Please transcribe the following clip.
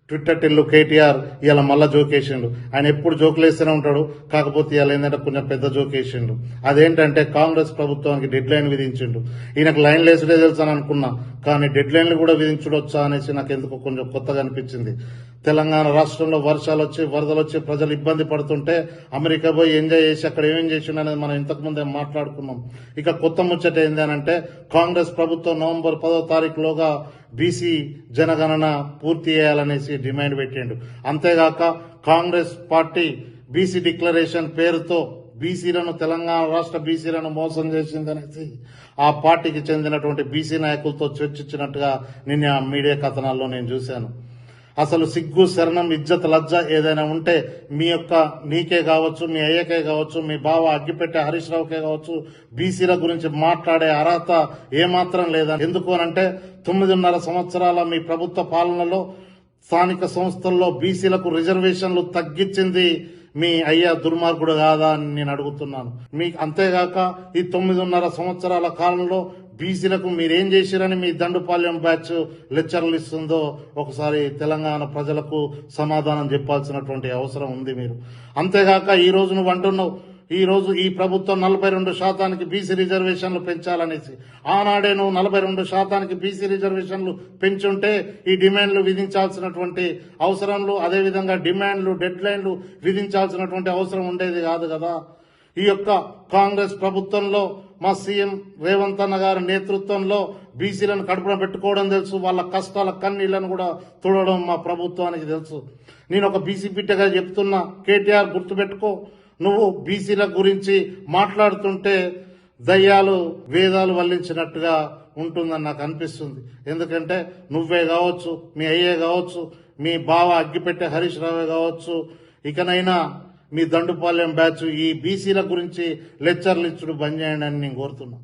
Twitter Tillu KTR ఇవాళ మళ్ళా జోకేసిండు. ఆయన ఎప్పుడు జోకులు వేస్తూనే ఉంటాడు. కాకపోతే ఇవాళ ఏంటంటే కొంచెం పెద్ద జోకేసిండు. అదేంటంటే కాంగ్రెస్ ప్రభుత్వానికి డెడ్ లైన్ విధించిండు. ఈయనకు లైన్ లేసుడే తెలుసు అని అనుకున్నా, కానీ డెడ్ లైన్లు కూడా విధించడొచ్చా అనేసి నాకు ఎందుకు కొంచెం కొత్తగా అనిపించింది. తెలంగాణ రాష్ట్రంలో వర్షాలు వచ్చి వరదలు వచ్చి ప్రజలు ఇబ్బంది పడుతుంటే అమెరికా పోయి ఎంజాయ్ చేసి అక్కడ ఏమేం చేసిండు అనేది మనం ఇంతకుముందే మాట్లాడుకున్నాం. ఇక కొత్త ముచ్చట ఏంది అంటే కాంగ్రెస్ ప్రభుత్వం నవంబర్ 10వ తారీఖులోగా బీసీ జనగణన పూర్తి చేయాలనేసి డిమాండ్ పెట్టిండు. అంతేగాక కాంగ్రెస్ పార్టీ బీసీ డిక్లరేషన్ పేరుతో బీసీలను తెలంగాణ రాష్ట్ర బీసీలను మోసం చేసిందనేసి ఆ పార్టీకి చెందినటువంటి బీసీ నాయకులతో చర్చించినట్టుగా నిన్న మీడియా కథనాల్లో నేను చూశాను. అసలు సిగ్గు శరణం ఇజ్జత్ లజ్జ ఏదైనా ఉంటే నీకే కావచ్చు, మీ అయ్యకే కావచ్చు, మీ బావ అగ్గిపెట్టే హరీష్ రావుకే కావచ్చు, బీసీల గురించి మాట్లాడే అర్హత ఏమాత్రం లేదని. ఎందుకు అనంటే 9.5 సంవత్సరాల మీ ప్రభుత్వ పాలనలో స్థానిక సంస్థల్లో బీసీలకు రిజర్వేషన్లు తగ్గించింది మీ అయ్యా దుర్మార్గుడు కాదా అని నేను అడుగుతున్నాను. అంతేగాక ఈ 9.5 సంవత్సరాల కాలంలో బీసీలకు మీరేం చేశారని మీ దండుపాలెం బ్యాచ్ లెక్చర్లు ఇస్తుందో ఒకసారి తెలంగాణ ప్రజలకు సమాధానం చెప్పాల్సినటువంటి అవసరం ఉంది మీరు. అంతేగాక ఈ రోజు నువ్వు అంటున్నావు ఈ రోజు ఈ ప్రభుత్వం 42% బీసీ రిజర్వేషన్లు పెంచాలనేసి. ఆనాడే నువ్వు 42% బీసీ రిజర్వేషన్లు పెంచుంటే ఈ డిమాండ్లు విధించాల్సినటువంటి అవసరంలు, అదేవిధంగా డిమాండ్లు డెడ్ లైన్లు విధించాల్సినటువంటి అవసరం ఉండేది కాదు కదా. ఈ యొక్క కాంగ్రెస్ ప్రభుత్వంలో మా సీఎం రేవంత్ అన్న గారి నేతృత్వంలో బీసీలను కడుపున పెట్టుకోవడం తెలుసు, వాళ్ళ కష్టాల కన్నీళ్లను కూడా తుడవడం మా ప్రభుత్వానికి తెలుసు. నేను ఒక బీసీ బిడ్డగా చెప్తున్నా, కేటీఆర్ గుర్తుపెట్టుకో, నువ్వు బీసీల గురించి మాట్లాడుతుంటే దయ్యాలు వేదాలు వల్లించినట్టుగా ఉంటుందని నాకు అనిపిస్తుంది. ఎందుకంటే నువ్వే కావచ్చు, మీ అయ్యే కావచ్చు, మీ బావ అగ్గిపెట్టే హరీష్ రావే కావచ్చు, ఇకనైనా మీ దండుపాలెం బ్యాచ్ ఈ బీసీల గురించి లెక్చర్లు ఇచ్చుడు బంద్ చేయండి అని నేను కోరుతున్నా.